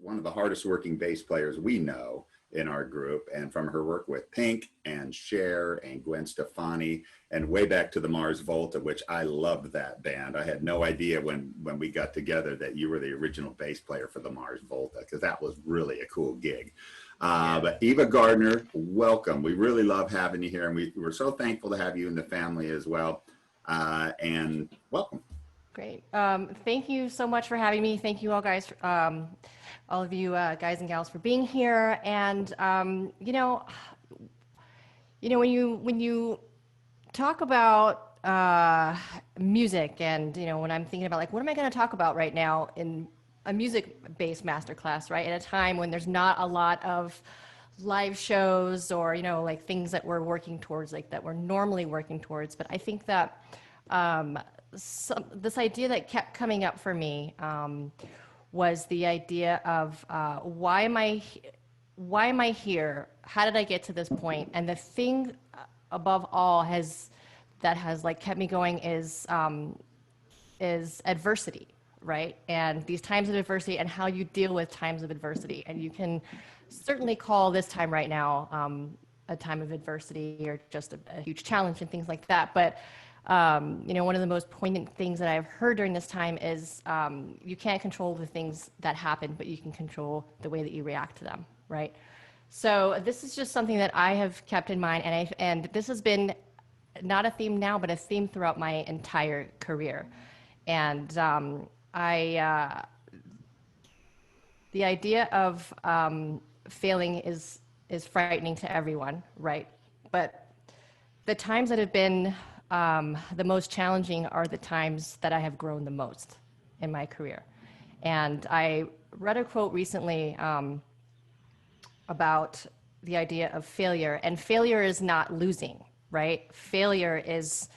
one of the hardest working bass players we know in our group, and from her work with Pink and Cher and Gwen Stefani, and way back to the Mars Volta, which I loved that band. I had no idea when we got together that you were the original bass player for the Mars Volta, because that was really a cool gig. But Eva Gardner, welcome. We really love having you here, and we're so thankful to have you and the family as well. And welcome. Great. Thank you so much for having me. Thank you all guys, all of you guys and gals for being here. And you know, when you talk about music, and when I'm thinking about like, what am I going to talk about right now in a music-based masterclass, right? At a time when there's not a lot of live shows or like things that we're working towards, like that we're normally working towards. But I think that this idea that kept coming up for me was the idea of why am I here? How did I get to this point? And the thing above all that has like kept me going is adversity, right? And these times of adversity and how you deal with times of adversity. And you can certainly call this time right now a time of adversity or just a huge challenge and things like that. But one of the most poignant things that I've heard during this time is you can't control the things that happen, but you can control the way that you react to them, right? So this is just something that I have kept in mind, and this has been not a theme now, but a theme throughout my entire career. And the idea of failing is frightening to everyone, right? But the times that have been the most challenging are the times that I have grown the most in my career. And I read a quote recently about the idea of failure, and failure is not losing, right? Failure is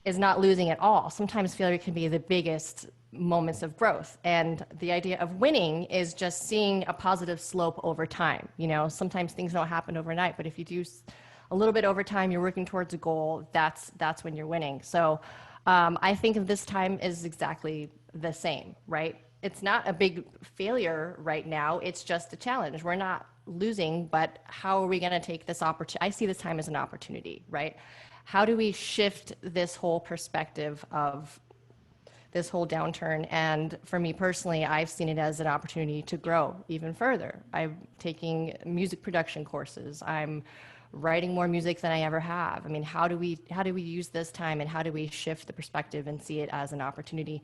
not losing at all. Sometimes failure can be the biggest moments of growth. And the idea of winning is just seeing a positive slope over time. Sometimes things don't happen overnight, but if you do a little bit over time, you're working towards a goal, that's when you're winning. So I think of this time as exactly the same, right? It's not a big failure right now, it's just a challenge. We're not losing, but how are we gonna take this opportunity? I see this time as an opportunity, right? How do we shift this whole perspective of this whole downturn? And for me personally, I've seen it as an opportunity to grow even further. I'm taking music production courses. I'm writing more music than I ever have. I mean, how do we use this time, and how do we shift the perspective and see it as an opportunity?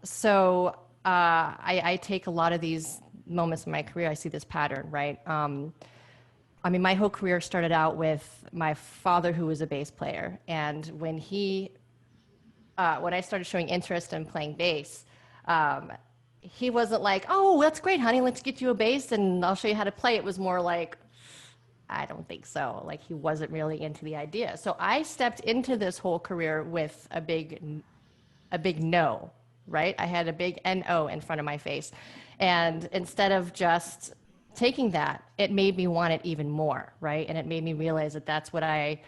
So I take a lot of these moments in my career, I see this pattern, right? I mean, my whole career started out with my father, who was a bass player. And when I started showing interest in playing bass, he wasn't like, oh, that's great, honey, let's get you a bass and I'll show you how to play. It was more like, I don't think so. Like, he wasn't really into the idea. So I stepped into this whole career with a big no, right? I had a big N-O in front of my face. And instead of just taking that, it made me want it even more, right? And it made me realize that that's what I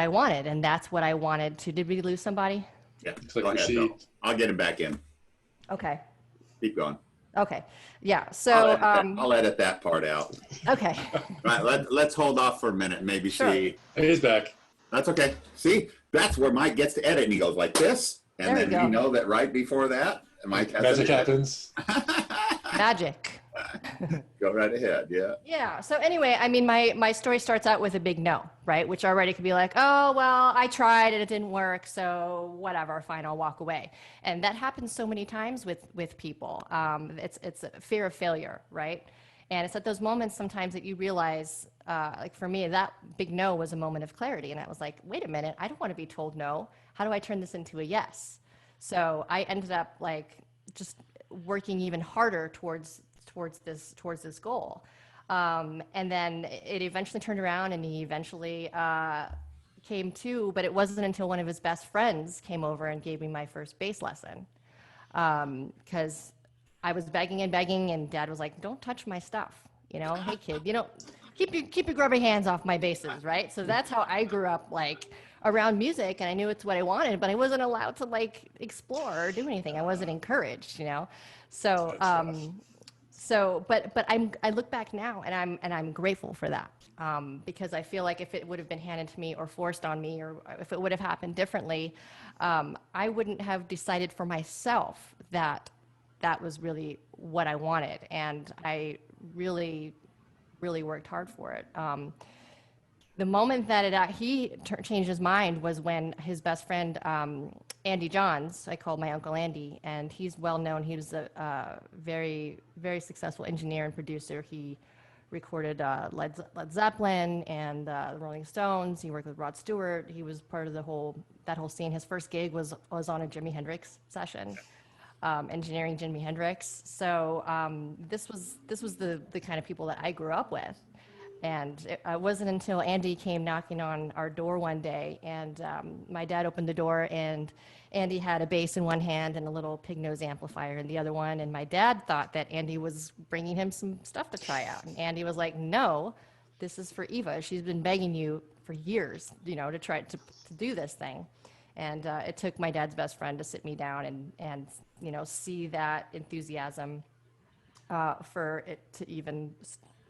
wanted, and that's what I wanted to. Did we lose somebody? Yeah, go ahead, though. I'll get him back in. Okay. Keep going. Okay. Yeah. So I'll edit that part out. Okay. Right. Let's hold off for a minute. Maybe sure. See. He's back. That's okay. See, that's where Mike gets to edit, and he goes like this, and then you know that right before that, Mike has magic happens. Magic. Go right ahead. Yeah. Yeah. So anyway, I mean, my story starts out with a big no, right? Which already could be like, oh, well, I tried and it didn't work. So whatever, fine, I'll walk away. And that happens so many times with people. It's a fear of failure, right? And it's at those moments sometimes that you realize, like for me, that big no was a moment of clarity. And I was like, wait a minute, I don't want to be told no. How do I turn this into a yes? So I ended up like just working even harder towards this goal. And then it eventually turned around, and he eventually came to, but it wasn't until one of his best friends came over and gave me my first bass lesson. Because I was begging, and Dad was like, don't touch my stuff. Hey kid, keep your grubby hands off my basses, right? So that's how I grew up, like around music, and I knew it's what I wanted, but I wasn't allowed to like explore or do anything. I wasn't encouraged, you know. So, That's rough. but I look back now, and I'm grateful for that, because I feel like if it would have been handed to me or forced on me, or if it would have happened differently, I wouldn't have decided for myself that that was really what I wanted, and I really, really worked hard for it. The moment that he changed his mind was when his best friend, Andy Johns, I called my uncle Andy, and he's well known. He was a very, very successful engineer and producer. He recorded Led Zeppelin and the Rolling Stones. He worked with Rod Stewart. He was part of that whole scene. His first gig was on a Jimi Hendrix session, engineering Jimi Hendrix. So this was the kind of people that I grew up with. And it wasn't until Andy came knocking on our door one day, and my dad opened the door, and Andy had a bass in one hand and a little pig nose amplifier in the other one. And my dad thought that Andy was bringing him some stuff to try out. And Andy was like, "No, this is for Eva. She's been begging you for years, you know, to try to do this thing." And it took my dad's best friend to sit me down and you know, see that enthusiasm for it to even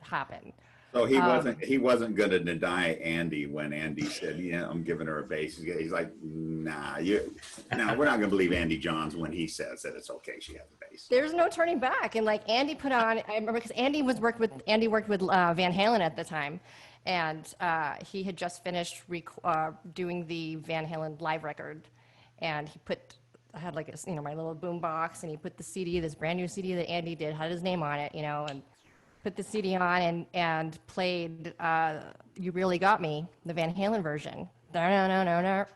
happen. So he wasn't going to deny Andy when Andy said, "Yeah, I'm giving her a bass." He's like, "Nah, no, we're not going to believe Andy Johns when he says that it's okay. She has a bass." There's no turning back. And like Andy put on, I remember because Andy worked with Van Halen at the time, and he had just finished doing the Van Halen live record, and I had like a, you know, my little boom box, and he put the CD, this brand new CD that Andy did, had his name on it, you know, and put the CD on and played "You Really Got Me," the Van Halen version. And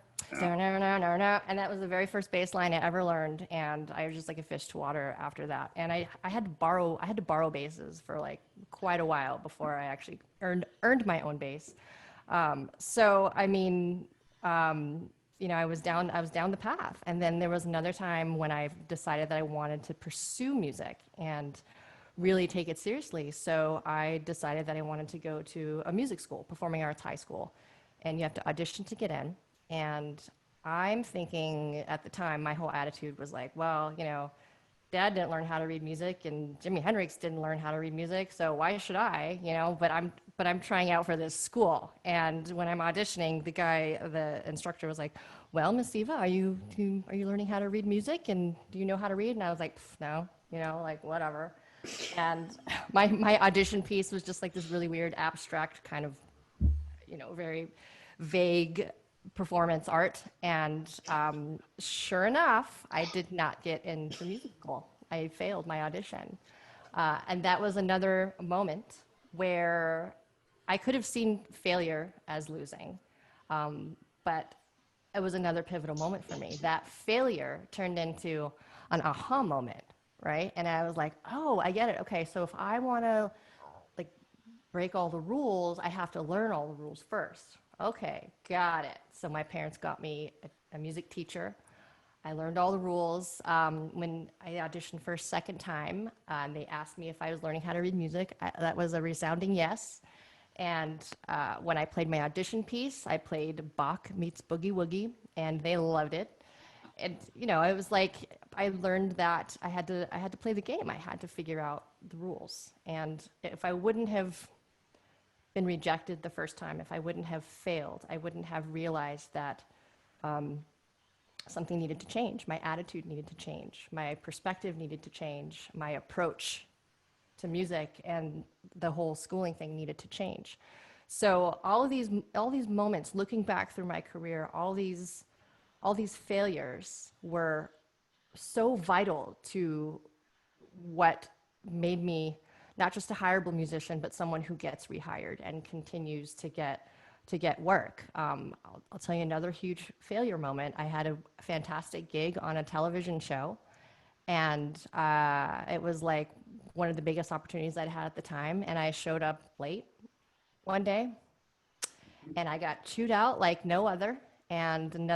that was the very first bass line I ever learned, and I was just like a fish to water after that. And I had to borrow basses for like quite a while before I actually earned my own bass. So I mean, you know, I was down the path, and then there was another time when I decided that I wanted to pursue music and really take it seriously. So I decided that I wanted to go to a music school, performing arts high school, and you have to audition to get in. And I'm thinking at the time, my whole attitude was like, well, you know, Dad didn't learn how to read music, and Jimi Hendrix didn't learn how to read music, so why should I? You know, but I'm trying out for this school. And when I'm auditioning, the instructor was like, "Well, Miss Eva, are you learning how to read music, and do you know how to read?" And I was like, "No," you know, like whatever. And my audition piece was just like this really weird abstract kind of, you know, very vague performance art. And sure enough, I did not get into music school. I failed my audition. And that was another moment where I could have seen failure as losing. But it was another pivotal moment for me. That failure turned into an aha moment, right? And I was like, oh, I get it. Okay, so if I want to like break all the rules, I have to learn all the rules first. Okay, got it. So my parents got me a music teacher. I learned all the rules. When I auditioned for a second time, they asked me if I was learning how to read music. That was a resounding yes. And when I played my audition piece, I played Bach meets Boogie Woogie, and they loved it. And you know, it was like I learned that I had to play the game. I had to figure out the rules. And if I wouldn't have been rejected the first time, if I wouldn't have failed, I wouldn't have realized that something needed to change. My attitude needed to change. My perspective needed to change. My approach to music and the whole schooling thing needed to change. So all these moments, looking back through my career, all these failures were so vital to what made me not just a hireable musician, but someone who gets rehired and continues to get work. I'll tell you another huge failure moment. I had a fantastic gig on a television show, and it was like one of the biggest opportunities I'd had at the time. And I showed up late one day, and I got chewed out like no other. And then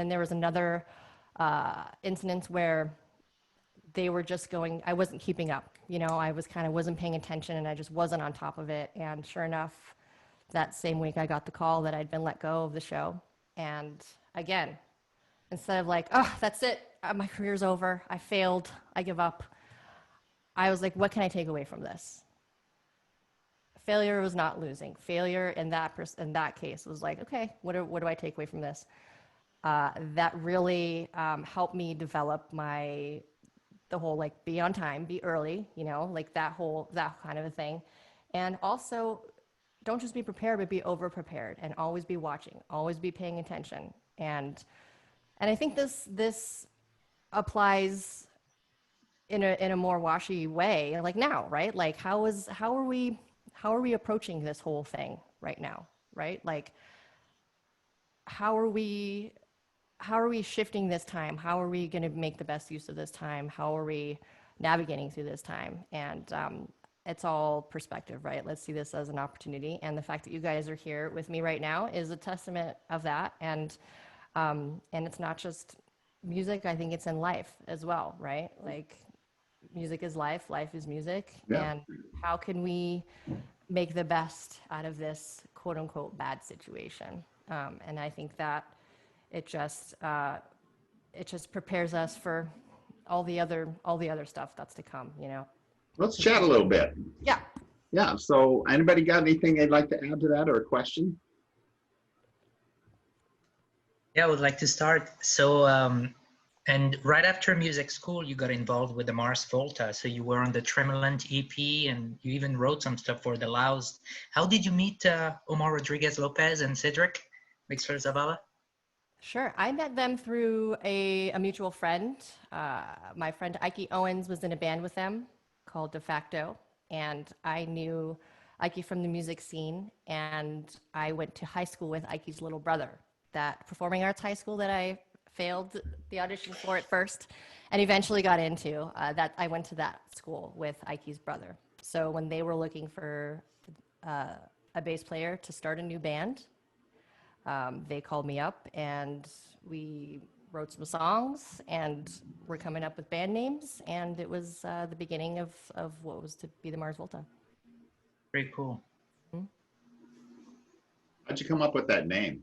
there was another incident where they were just going, I wasn't keeping up. You know, I wasn't paying attention, and I just wasn't on top of it. And sure enough, that same week I got the call that I'd been let go of the show. And again, instead of like, oh, that's it, my career's over, I failed, I give up, I was like, what can I take away from this? Failure was not losing. Failure in that case was like, okay, what do I take away from this? That really helped me develop the whole like be on time, be early, like that kind of a thing. And also, don't just be prepared, but be over prepared, and always be watching, always be paying attention. And I think this applies in a more washy way, like now, right? Like how are we approaching this whole thing right now, right? Like how are we shifting this time? How are we going to make the best use of this time? How are we navigating through this time? And it's all perspective, right? Let's see this as an opportunity. And the fact that you guys are here with me right now is a testament of that. And it's not just music. I think it's in life as well, right? Like music is life, life is music. Yeah. And how can we make the best out of this quote unquote bad situation? And I think that it just prepares us for all the other stuff that's to come, Let's chat a little bit. Yeah. Yeah. So anybody got anything they'd like to add to that or a question? Yeah, I would like to start. So, and right after music school, you got involved with the Mars Volta. So you were on the Tremolant EP, and you even wrote some stuff for the Laos. How did you meet Omar Rodriguez Lopez and Cedric Mixer Zavala? Sure. I met them through a mutual friend. My friend Ike Owens was in a band with them called De Facto, and I knew Ike from the music scene, and I went to high school with Ike's little brother, that performing arts high school that I failed the audition for at first and eventually got into. That I went to that school with Ike's brother. So when they were looking for a bass player to start a new band, they called me up and we wrote some songs and we're coming up with band names, and it was the beginning of what was to be the Mars Volta. Very cool. Mm-hmm. How'd you come up with that name?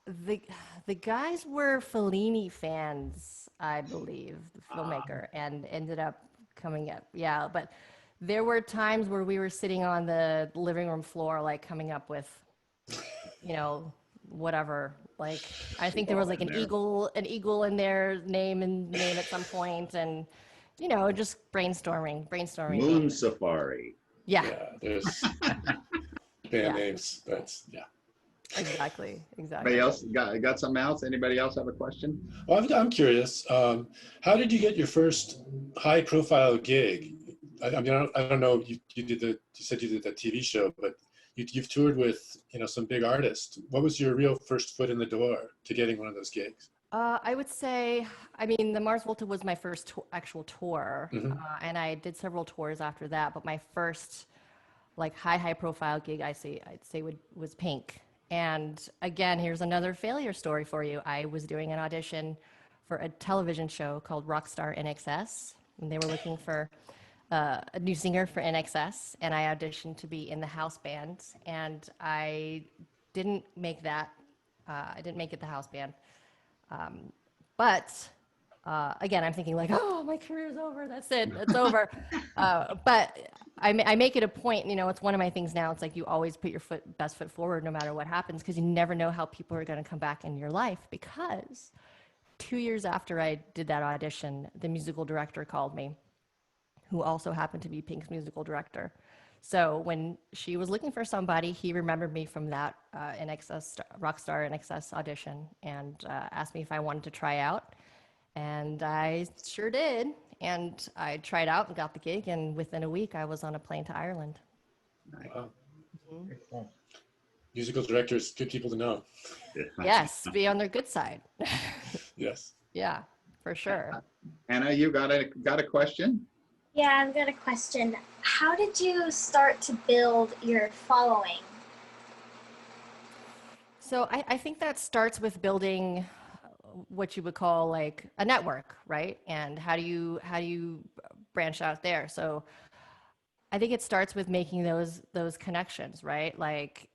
The guys were Fellini fans, I believe, the filmmaker, and ended up coming up. Yeah, but there were times where we were sitting on the living room floor, like coming up with, whatever. Like I think there was like an eagle in their name at some point, and just brainstorming. Moon Safari. Yeah. Yeah, there's band names. That's Exactly. Anybody else got something else? Anybody else have a question? Well, I'm curious. How did you get your first high-profile gig? I don't know. You said you did that TV show, but you've toured with some big artists. What was your real first foot in the door to getting one of those gigs? I would say, the Mars Volta was my first actual tour, Mm-hmm. and I did several tours after that. But my first, like high profile gig, I'd say was Pink. And again, here's another failure story for you. I was doing an audition for a television show called Rockstar NXS, and they were looking for a new singer for NXS, and I auditioned to be in the house band, and I didn't make that. I didn't make it the house band. But again, I'm thinking like, oh, my career's over. That's it. It's over. But I make it a point, it's one of my things now. It's like you always put your best foot forward no matter what happens, because you never know how people are going to come back in your life. Because 2 years after I did that audition, the musical director called me, who also happened to be Pink's musical director. So when she was looking for somebody, he remembered me from that Rockstar NXS audition, and asked me if I wanted to try out. And I sure did. And I tried out and got the gig. And within a week, I was on a plane to Ireland. Wow. Mm-hmm. Musical directors, good people to know. Yes, be on their good side. Yes. Yeah, for sure. Anna, you got a question? Yeah, I've got a question. How did you start to build your following? So I think that starts with building what you would call like a network, right? And how do you branch out there? So I think it starts with making those connections, right? Like,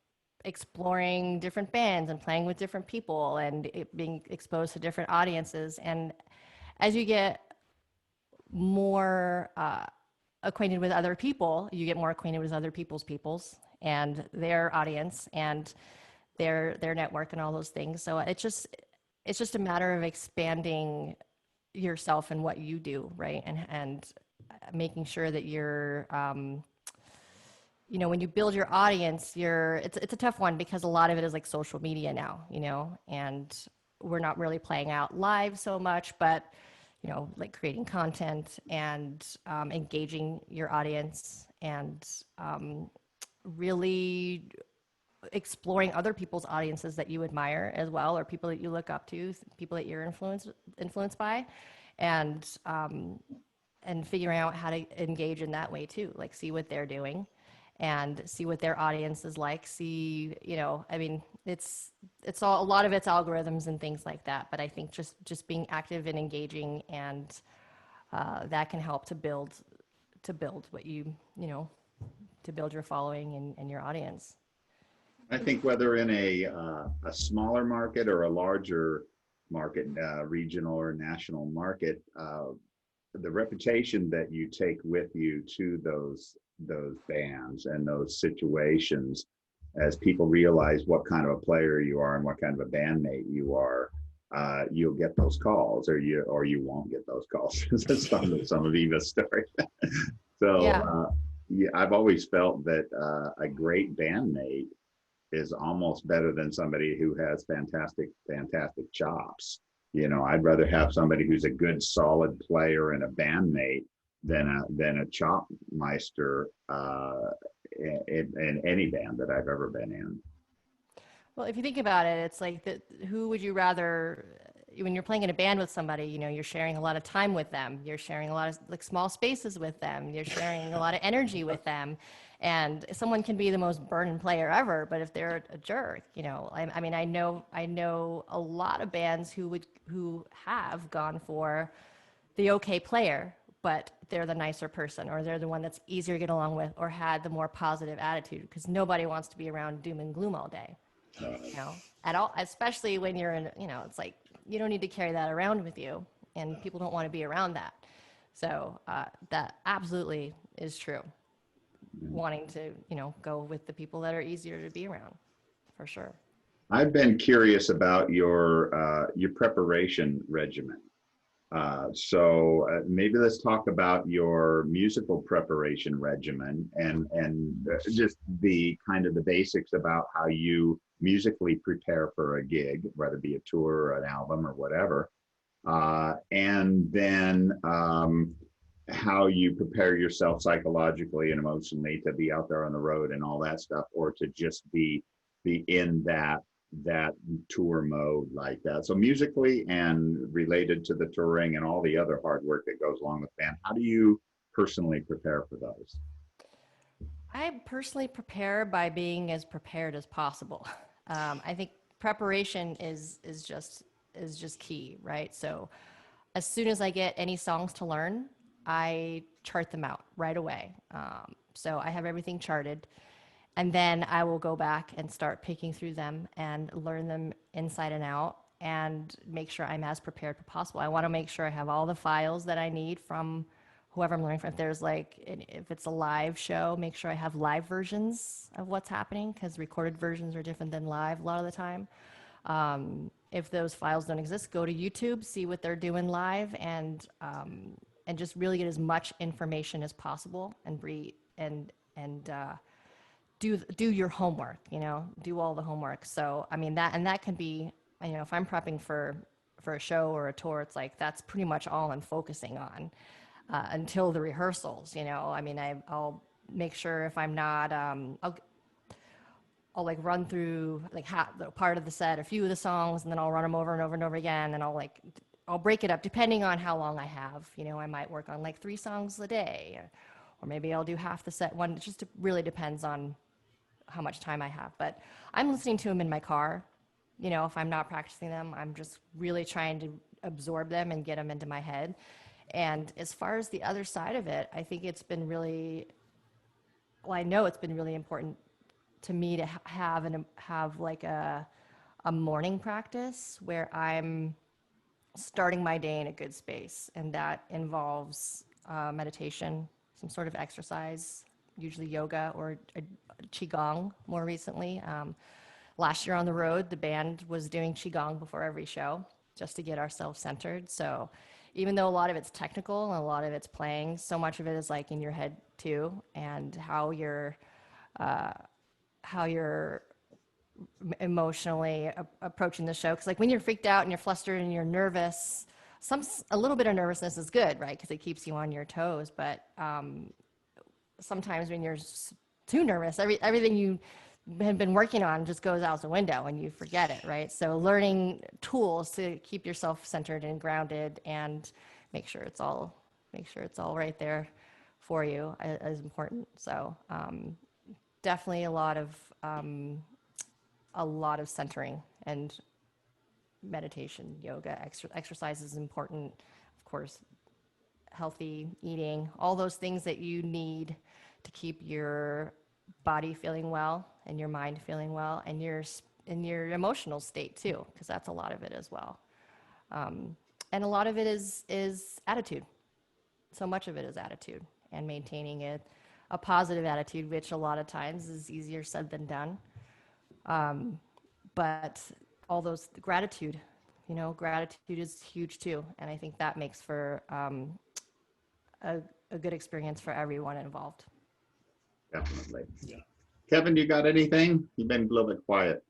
exploring different bands and playing with different people and being exposed to different audiences. And as you get more acquainted with other people, you get more acquainted with other people's and their audience and their network and all those things. So it's just a matter of expanding yourself and what you do, right? And making sure that you're when you build your audience, it's a tough one because a lot of it is like social media now, and we're not really playing out live so much, but like creating content and engaging your audience and really exploring other people's audiences that you admire as well, or people that you look up to, people that you're influenced by, and figuring out how to engage in that way too, like see what they're doing and see what their audience is like, see, it's all, a lot of it's algorithms and things like that, but I think just being active and engaging, and that can help to build what to build your following and your audience. I think whether in a smaller market or a larger market, regional or national market, the reputation that you take with you to those bands and those situations, as people realize what kind of a player you are and what kind of a bandmate you are, you'll get those calls, or you won't get those calls. That's some of Eva's story. So yeah, I've always felt that a great bandmate is almost better than somebody who has fantastic chops. I'd rather have somebody who's a good, solid player and a bandmate than a chop meister in any band that I've ever been in. Well, if you think about it, it's like who would you rather, when you're playing in a band with somebody, you're sharing a lot of time with them. You're sharing a lot of like small spaces with them. You're sharing a lot of energy with them. And someone can be the most burning player ever, but if they're a jerk, I know a lot of bands who have gone for the okay player, but they're the nicer person, or they're the one that's easier to get along with, or had the more positive attitude, because nobody wants to be around doom and gloom all day, at all, especially when you're in, it's like, you don't need to carry that around with you, and people don't want to be around that. So that absolutely is true. Wanting to, go with the people that are easier to be around, for sure. I've been curious about your preparation regimen. So maybe let's talk about your musical preparation regimen and just the kind of the basics about how you musically prepare for a gig, whether it be a tour or an album or whatever. And then how you prepare yourself psychologically and emotionally to be out there on the road and all that stuff, or to just be in that tour mode like that. So musically and related to the touring and all the other hard work that goes along with band, how do you personally prepare for those? I personally prepare by being as prepared as possible. I think preparation is just key, right? So as soon as I get any songs to learn, I chart them out right away. So I have everything charted, and then I will go back and start picking through them and learn them inside and out, and make sure I'm as prepared as possible. I want to make sure I have all the files that I need from whoever I'm learning from. If it's a live show, make sure I have live versions of what's happening, because recorded versions are different than live a lot of the time. If those files don't exist, go to YouTube, see what they're doing live, and just really get as much information as possible, and do your homework. Do all the homework. So that can be, if I'm prepping for a show or a tour, it's like that's pretty much all I'm focusing on until the rehearsals. I'll make sure if I'm not, I'll like run through like part of the set, a few of the songs, and then I'll run them over and over and over again, and I'll break it up depending on how long I have. I might work on like 3 songs a day, or maybe I'll do half the set one. It just really depends on how much time I have. But I'm listening to them in my car. If I'm not practicing them, I'm just really trying to absorb them and get them into my head. And as far as the other side of it, I think I know it's been really important to me to have like a morning practice where I'm starting my day in a good space, and that involves meditation, some sort of exercise, usually yoga or a qigong more recently. Last year on the road, the band was doing qigong before every show just to get ourselves centered. So even though a lot of it's technical and a lot of it's playing, so much of it is like in your head too, and how you're emotionally approaching the show. Because like when you're freaked out and you're flustered and you're nervous, a little bit of nervousness is good, right? Because it keeps you on your toes. But sometimes when you're too nervous, everything you have been working on just goes out the window and you forget it, right? So learning tools to keep yourself centered and grounded and make sure it's all right there for you is important. So definitely a lot of centering and meditation, yoga, exercise is important. Of course, healthy eating, all those things that you need to keep your body feeling well and your mind feeling well and your emotional state too, because that's a lot of it as well. And a lot of it is attitude. So much of it is attitude and maintaining a positive attitude, which a lot of times is easier said than done. But all those gratitude is huge too. And I think that makes for a good experience for everyone involved. Definitely. Yeah. Kevin, you got anything? You've been a little bit quiet.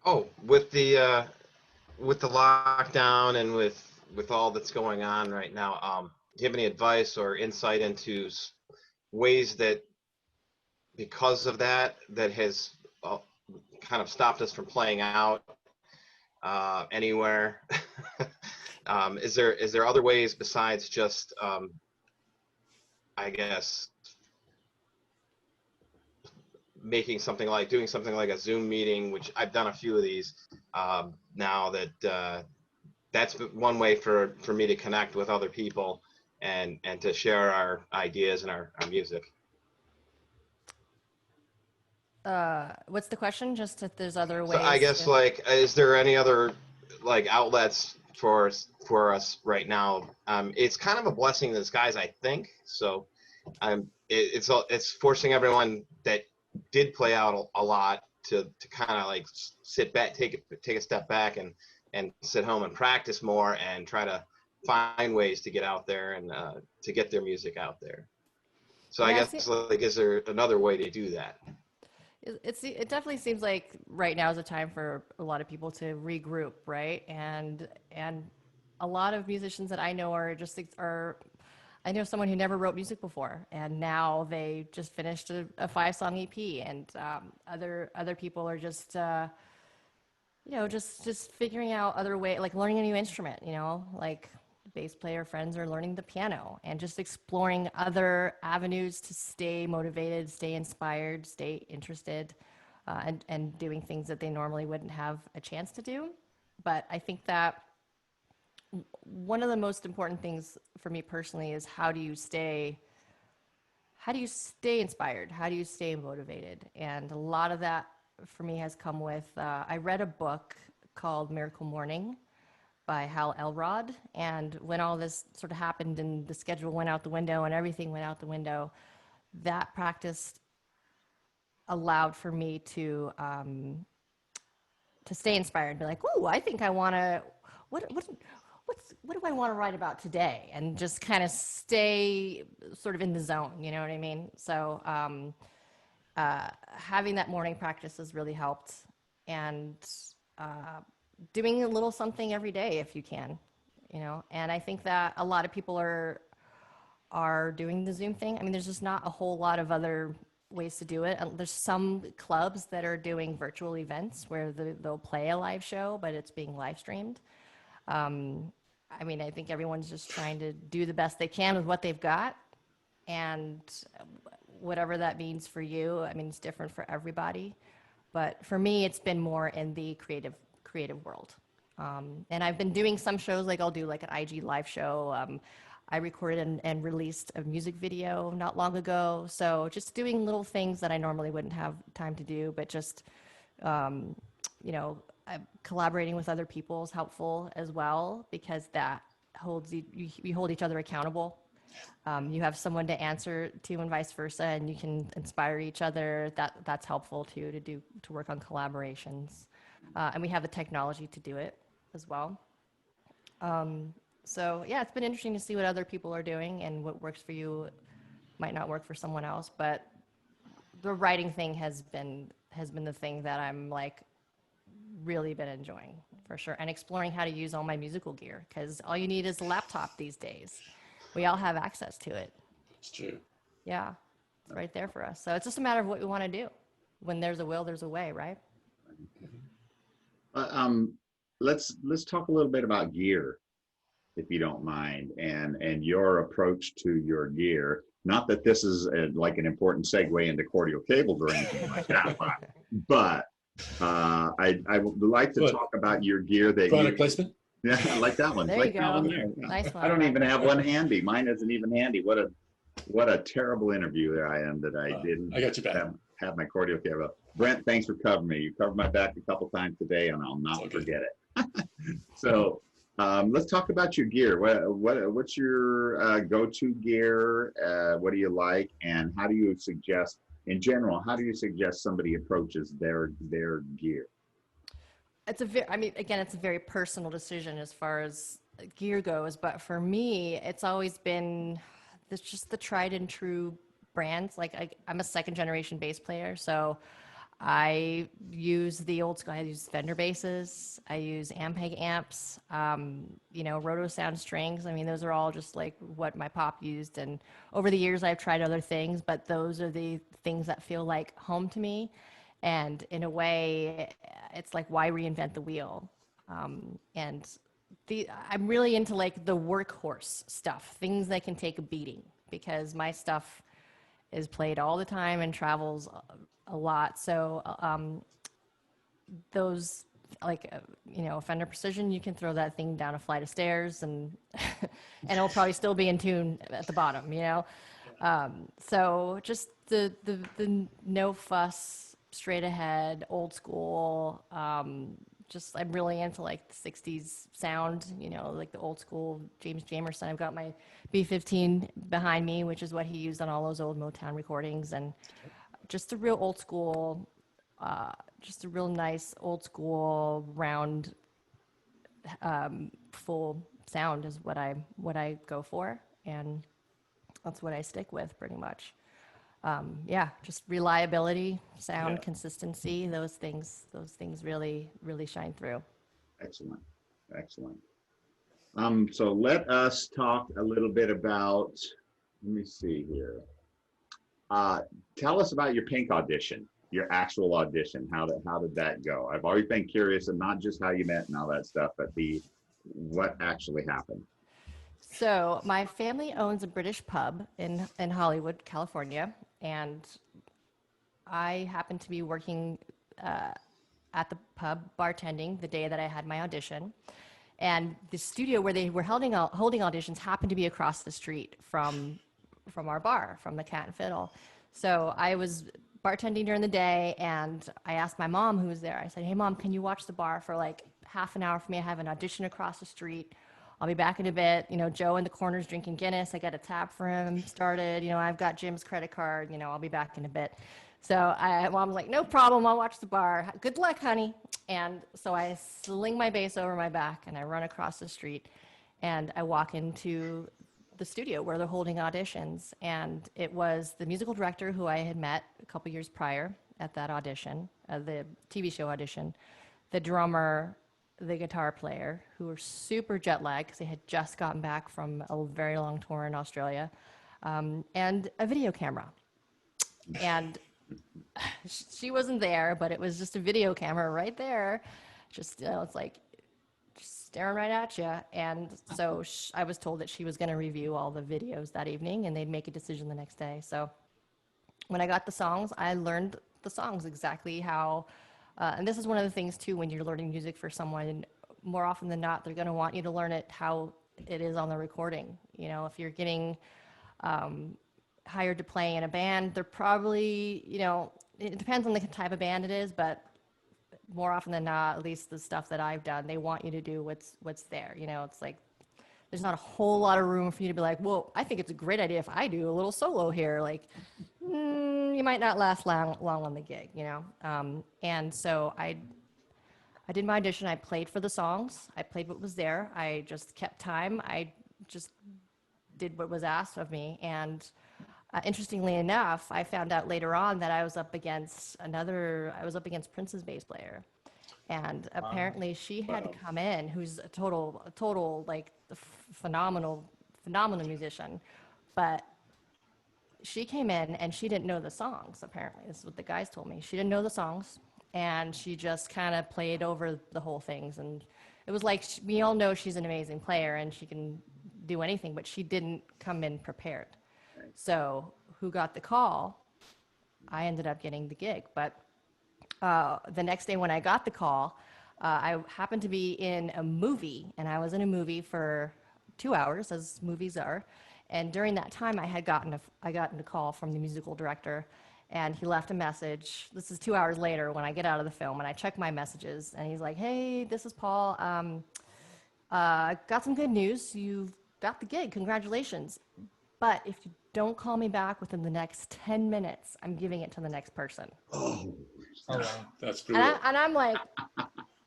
Oh, with the lockdown and with all that's going on right now, do you have any advice or insight into ways that, because of that has kind of stopped us from playing out anywhere? Is there other ways besides just I guess doing something like a Zoom meeting, which I've done a few of these now, that's one way for me to connect with other people and to share our ideas and our music. What's the question? Just if there's other ways. So I guess is there any other outlets for us right now? It's kind of a blessing in disguise, I think. So it's forcing everyone that did play out a lot to kind of like sit back, take a step back and sit home and practice more and try to find ways to get out there and to get their music out there. So I guess is there another way to do that? It definitely seems like right now is a time for a lot of people to regroup, right? And a lot of musicians that I know I know someone who never wrote music before, and now they just finished a 5-song EP, and other people are just just figuring out other ways, like learning a new instrument, like bass player friends are learning the piano and just exploring other avenues to stay motivated, stay inspired, stay interested, and doing things that they normally wouldn't have a chance to do. But I think that one of the most important things for me personally is how do you stay inspired? How do you stay motivated? And a lot of that for me has come with, I read a book called Miracle Morning by Hal Elrod. And when all this sort of happened and the schedule went out the window and everything went out the window, that practice allowed for me to stay inspired and be like, "Ooh, I think I want to, what do I want to write about today?" And just kind of stay sort of in the zone, you know what I mean? So having that morning practice has really helped, and doing a little something every day if you can, and I think that a lot of people are doing the Zoom thing. I mean, there's just not a whole lot of other ways to do it. There's some clubs that are doing virtual events where they'll play a live show, but it's being live streamed. I mean, I think everyone's just trying to do the best they can with what they've got, and whatever that means for you, I mean, it's different for everybody. But for me, it's been more in the creative world. And I've been doing some shows, like I'll do like an IG live show. I recorded and released a music video not long ago. So just doing little things that I normally wouldn't have time to do, but just, you know, collaborating with other people is helpful as well, because that holds we hold each other accountable. You have someone to answer to and vice versa, and you can inspire each other. That's helpful too, to work on collaborations. And we have the technology to do it as well. So yeah, it's been interesting to see what other people are doing, and what works for you might not work for someone else. But the writing thing has been the thing that I'm like really been enjoying for sure, and exploring how to use all my musical gear, because all you need is a laptop these days. We all have access to it. It's true. Yeah, it's right there for us. So it's just a matter of what we want to do. When there's a will, there's a way, right? Let's talk a little bit about gear, if you don't mind, and your approach to your gear. Not that this is like an important segue into Cordial cables or anything like that, but I would like to talk about your gear that product placement. Yeah, I like that one. There like you that go. one there. Nice one. I don't even have one handy. Mine isn't even handy. What a terrible interviewer I am that I didn't I got you back. have my Cordial cable. Brent, thanks for covering me. You covered my back a couple times today, and I'll not forget it. So let's talk about your gear. What's your go-to gear? What do you like, and how do you suggest, in general, how do you suggest somebody approaches their gear? It's it's a very personal decision as far as gear goes, but for me, it's always been just the tried and true brands. Like I'm a second generation bass player, so I use the old school. I use Fender basses. I use Ampeg amps. Roto Sound strings. I mean, those are all just like what my pop used. And over the years, I've tried other things, but those are the things that feel like home to me. And in a way, it's like, why reinvent the wheel? I'm really into like the workhorse stuff, things that can take a beating, because my stuff is played all the time and travels a lot. So those, like, Fender Precision, you can throw that thing down a flight of stairs and and it'll probably still be in tune at the bottom, So just the no fuss, straight ahead, old school. I'm really into like the 60s sound, like the old school James Jamerson. I've got my B15 behind me, which is what he used on all those old Motown recordings, and just a real old school, just a real nice old school round, full sound is what I go for, and that's what I stick with pretty much. Just reliability, sound, consistency, those things really, really shine through. Excellent. So let us talk a little bit about, let me see here. Tell us about your Pink audition, your actual audition. How did that go? I've always been curious, and not just how you met and all that stuff, but what actually happened. So my family owns a British pub in Hollywood, California, and I happened to be working at the pub bartending the day that I had my audition. And the studio where they were holding auditions happened to be across the street from our bar, from the Cat and Fiddle. So I was bartending during the day, and I asked my mom, who was there, I said, "Hey Mom, can you watch the bar for like half an hour for me? I have an audition across the street. I'll be back in a bit. Joe in the corner's drinking Guinness. I got a tab for him started. I've got Jim's credit card. I'll be back in a bit." So Mom's like, "No problem. I'll watch the bar. Good luck, honey." And so I sling my bass over my back and I run across the street, and I walk into the studio where they're holding auditions. And it was the musical director who I had met a couple years prior at that audition, the TV show audition, the drummer, the guitar player, who were super jet lagged because they had just gotten back from a very long tour in Australia, and a video camera. And she wasn't there, but it was just a video camera right there. Just, it's like just staring right at you. And so I was told that she was going to review all the videos that evening, and they'd make a decision the next day. So when I got the songs, I learned the songs exactly how. And this is one of the things, too, when you're learning music for someone, more often than not, they're going to want you to learn it how it is on the recording. You know, if you're getting hired to play in a band, they're probably, you know, it depends on the type of band it is, but more often than not, at least the stuff that I've done, they want you to do what's there. You know, it's like there's not a whole lot of room for you to be like, well, I think it's a great idea if I do a little solo here. Like, you might not last long on the gig, you know? And so I did my audition. I played for the songs. I played what was there. I just kept time. I just did what was asked of me. And interestingly enough, I found out later on that I was up against Prince's bass player. And apparently she had come in, who's a total like phenomenal musician. But she came in and she didn't know the songs, apparently. This is what the guys told me. She didn't know the songs. And she just kind of played over the whole things. And it was like, we all know she's an amazing player and she can do anything, but she didn't come in prepared. So who got the call? I ended up getting the gig. But the next day when I got the call, I happened to be in a movie, and I was in a movie for 2 hours, as movies are. And during that time, I gotten a call from the musical director, and he left a message. This is 2 hours later when I get out of the film, and I check my messages, and he's like, "Hey, this is Paul. Got some good news. You've got the gig. Congratulations. But if you don't call me back within the next 10 minutes, I'm giving it to the next person." Oh, wow. That's brutal. And I'm like,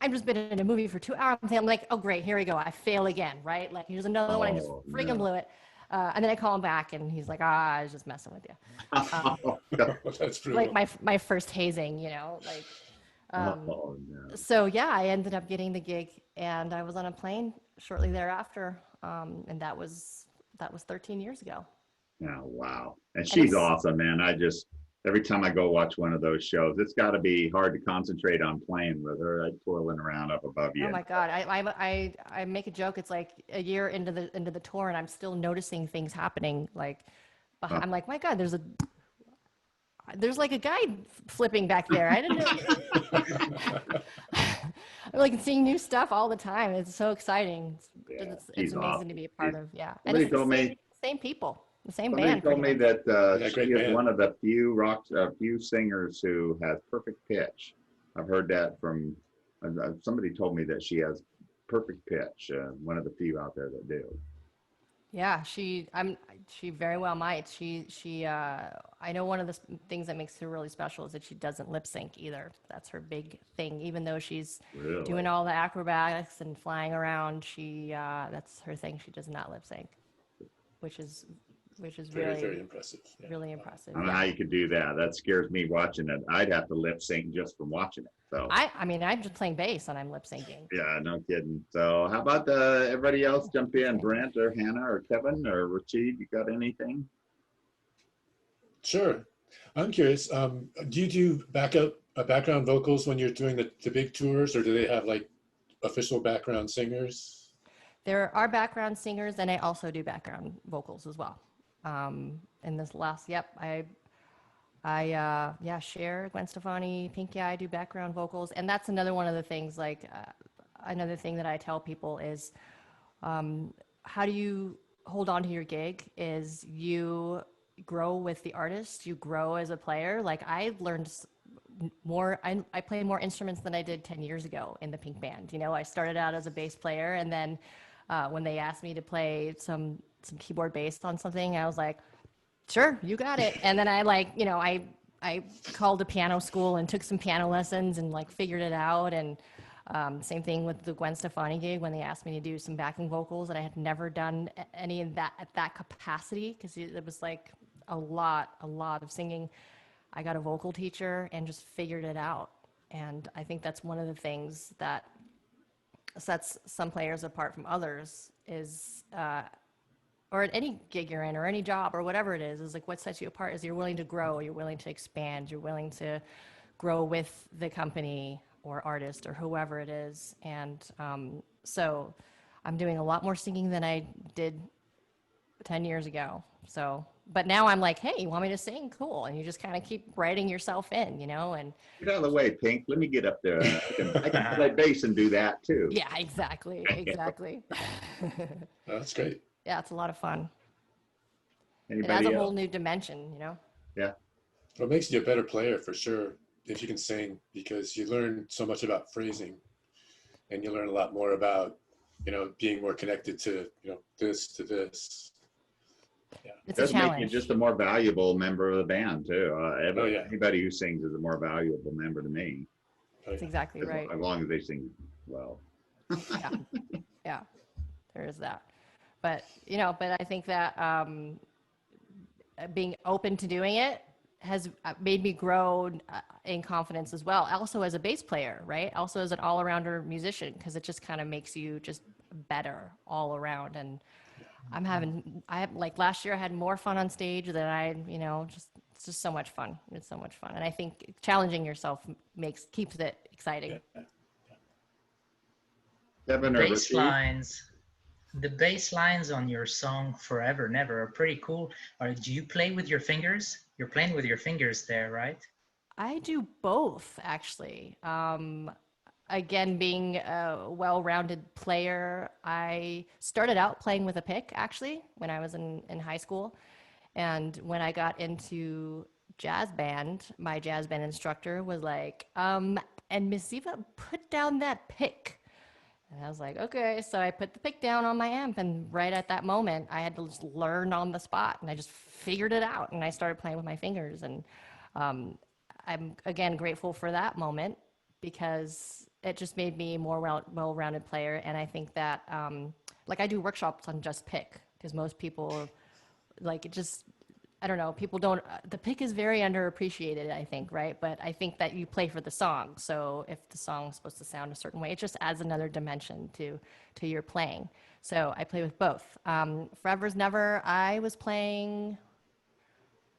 I've just been in a movie for 2 hours. I'm like, oh, great, here we go. I fail again, right? Like, here's another one. I just freaking blew it. And then I call him back, and he's like, I was just messing with you. That's brutal. Like my first hazing, you know, like. So yeah, I ended up getting the gig, and I was on a plane shortly thereafter, and that was 13 years ago. Yeah, wow. And she's awesome, man. Every time I go watch one of those shows, it's got to be hard to concentrate on playing with her, like twirling around up above you. Oh my God, I make a joke. It's like a year into the tour, and I'm still noticing things happening. Like, I'm like, my God, there's like a guy flipping back there. I didn't know. I'm like seeing new stuff all the time. It's so exciting. It's amazing awesome to be a part of. Yeah, and it's the same people. The same Somebody band. told me that she is band. one of the few singers who has perfect pitch. I've heard that from somebody told me that she has perfect pitch. One of the few out there that do. Yeah, she very well might. I know one of the things that makes her really special is that she doesn't lip sync either. That's her big thing. Even though she's doing all the acrobatics and flying around, that's her thing. She does not lip sync, which is very, really, very impressive. Yeah. really impressive. I don't know how you could do that. That scares me watching it. I'd have to lip sync just from watching it. So I mean, I'm just playing bass and I'm lip syncing. yeah, no kidding. So how about everybody else jump in? Brent or Hannah or Kevin or Rashid, you got anything? Sure. I'm curious. Do you do background vocals when you're doing the big tours, or do they have like official background singers? There are background singers, and I also do background vocals as well. In this last, Cher, Gwen Stefani, Pink, I do background vocals. And that's another one of the things, like, another thing that I tell people is, how do you hold on to your gig is you grow with the artist, you grow as a player. Like, I learned more, I play more instruments than I did 10 years ago in the Pink band. You know, I started out as a bass player, and then when they asked me to play some keyboard bass on something, I was like, sure, you got it. And then I called a piano school and took some piano lessons and like figured it out. And same thing with the Gwen Stefani gig when they asked me to do some backing vocals, and I had never done any of that at that capacity because it was like a lot of singing. I got a vocal teacher and just figured it out. And I think that's one of the things that sets some players apart from others is, or at any gig you're in or any job or whatever it is like what sets you apart is you're willing to grow, you're willing to expand, you're willing to grow with the company or artist or whoever it is. And so I'm doing a lot more singing than I did 10 years ago. So, but now I'm like, hey, you want me to sing? Cool. And you just kind of keep writing yourself in, you know, and get out of the way, Pink. Let me get up there. I can play bass and do that too. Yeah, exactly. Oh, that's great. Yeah, it's a lot of fun. It Anybody adds a else? whole new dimension, you know? Yeah. Well, it makes you a better player for sure if you can sing, because you learn so much about phrasing, and you learn a lot more about, being more connected to, this to this. Yeah. It's It a does make you challenge. just a more valuable member of the band too. Oh, yeah. Anybody who sings is a more valuable member to me, Oh, That's yeah. exactly right. as long as they sing well. Yeah. Yeah. There is that. But, I think that being open to doing it has made me grow in confidence as well. Also as a bass player, right? Also as an all-arounder musician, because it just kind of makes you just better all around. And like last year I had more fun on stage than it's just so much fun. It's so much fun. And I think challenging yourself keeps it exciting. Yeah. Kevin or Bass Richie? lines. The bass lines on your song Forever Never are pretty cool. Do you play with your fingers? You're playing with your fingers there, right? I do both, actually. Again, being a well-rounded player, I started out playing with a pick, actually, when I was in high school. And when I got into jazz band, my jazz band instructor was like, and Miss Eva, put down that pick. And I was like, okay. So I put the pick down on my amp, and right at that moment, I had to just learn on the spot, and I just figured it out, and I started playing with my fingers. And I'm, again, grateful for that moment because it just made me a more well-rounded player. And I think that, like, I do workshops on just pick because most people, like, it just, I don't know, people don't, the pick is very underappreciated, I think, right? But I think that you play for the song. So if the song's supposed to sound a certain way, it just adds another dimension to your playing. So I play with both. Forever's Never, I was playing,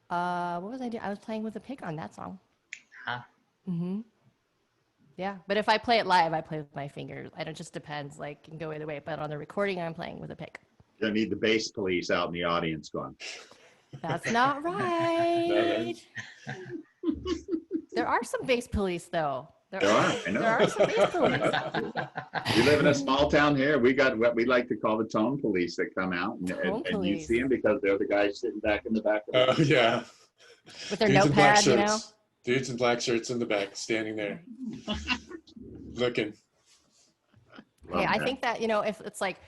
what was I doing? I was playing with a pick on that song. Huh? Yeah, but if I play it live, I play with my fingers. It just depends, like, it can go either way. But on the recording, I'm playing with a pick. You don't need the bass police out in the audience going, That's not right. There are some bass police, though. There are, I know. There are some bass police. we live in a small town here. We got what we like to call the tone police that come out, and you police. see them because they're the guys sitting back in the back of the Oh, yeah. With their Dudes in black notepad, you know? shirts. Dudes in black shirts in the back, standing there, looking. Hey, I think that, if it's like,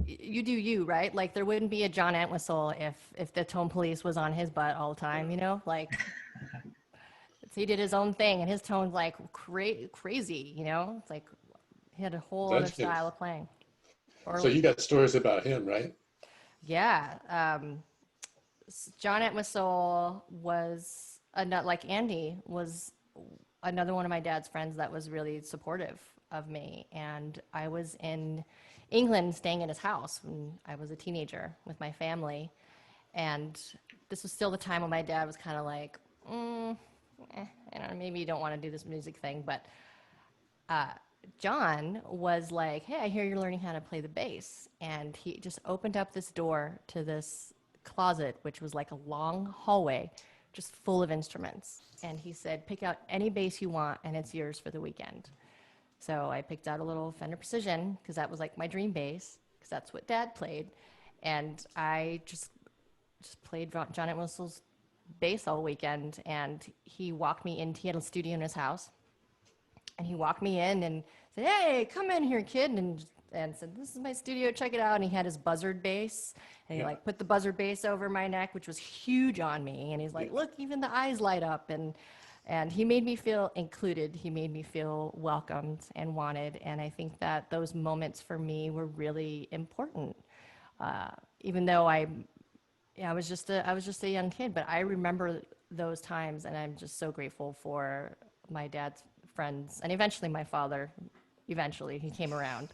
you do you, right? Like, there wouldn't be a John Entwistle if the tone police was on his butt all the time, Like, he did his own thing, and his tone's, like, crazy, It's like, he had a whole other style of playing. So you got stories about him, right? Yeah. John Entwistle was, like Andy, was another one of my dad's friends that was really supportive of me. And I was in England staying at his house when I was a teenager with my family. And this was still the time when my dad was kind of like, maybe you don't want to do this music thing. But John was like, hey, I hear you're learning how to play the bass. And he just opened up this door to this closet, which was like a long hallway, just full of instruments. And he said, pick out any bass you want, and it's yours for the weekend. So I picked out a little Fender Precision, because that was like my dream bass, because that's what Dad played. And I just played John Entwistle's bass all weekend. And he walked me in. He had a studio in his house. And he walked me in and said, hey, come in here, kid. And said, this is my studio, check it out. And he had his buzzard bass. And he like put the buzzard bass over my neck, which was huge on me. And he's like, look, even the eyes light up. And he made me feel included. He made me feel welcomed and wanted. And I think that those moments for me were really important. Even though I was just a young kid, but I remember those times, and I'm just so grateful for my dad's friends, and eventually my father. Eventually, he came around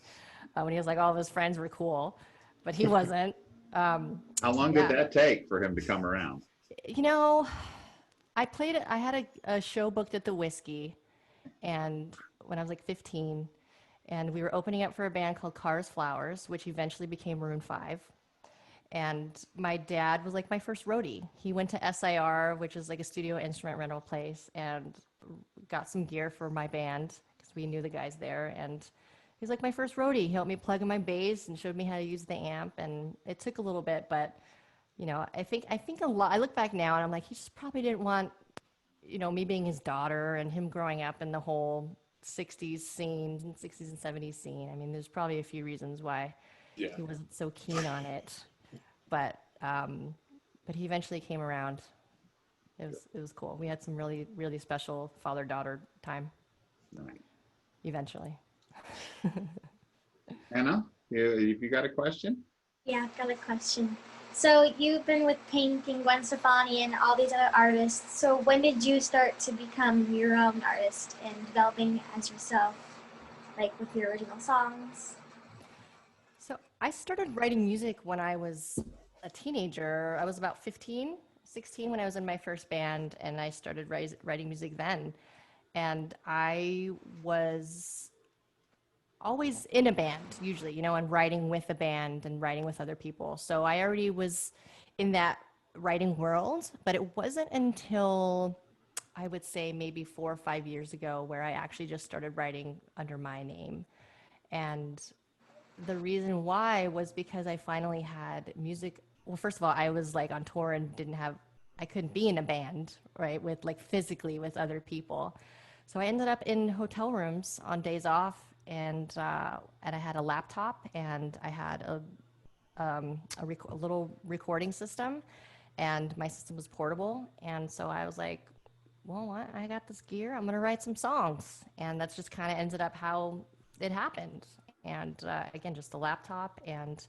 when he was like, all of his friends were cool, but he wasn't. How long did that take for him to come around? I had a show booked at the Whiskey, and when I was like 15, and we were opening up for a band called Cars Flowers, which eventually became Maroon 5. And my dad was like my first roadie. He went to SIR, which is like a studio instrument rental place, and got some gear for my band because we knew the guys there. And he's like my first roadie. He helped me plug in my bass and showed me how to use the amp, and it took a little bit, but you know, I think a lot. I look back now and I'm like, he just probably didn't want, you know, me being his daughter and him growing up in the whole 60s scene and 60s and 70s scene. I mean, there's probably a few reasons why Yeah. he wasn't so keen on it, but he eventually came around. It was cool. We had some really, really special father-daughter time Right. eventually. Anna, you got a question? Yeah, I've got a question. So you've been with Pink and Gwen Stefani and all these other artists. So when did you start to become your own artist and developing as yourself, like with your original songs? So I started writing music when I was a teenager. I was about 15, 16 when I was in my first band, and I started writing music then. And I was always in a band, usually, you know, and writing with a band and writing with other people. So I already was in that writing world, but it wasn't until I would say maybe 4 or 5 years ago where I actually just started writing under my name. And the reason why was because I finally had music. Well, first of all, I was like on tour and I couldn't be in a band, right, with like physically with other people. So I ended up in hotel rooms on days off, and I had a laptop and I had a little recording system, and my system was portable. And so I was like, well, what? I got this gear. I'm going to write some songs. And that's just kind of ended up how it happened. And again, just a laptop and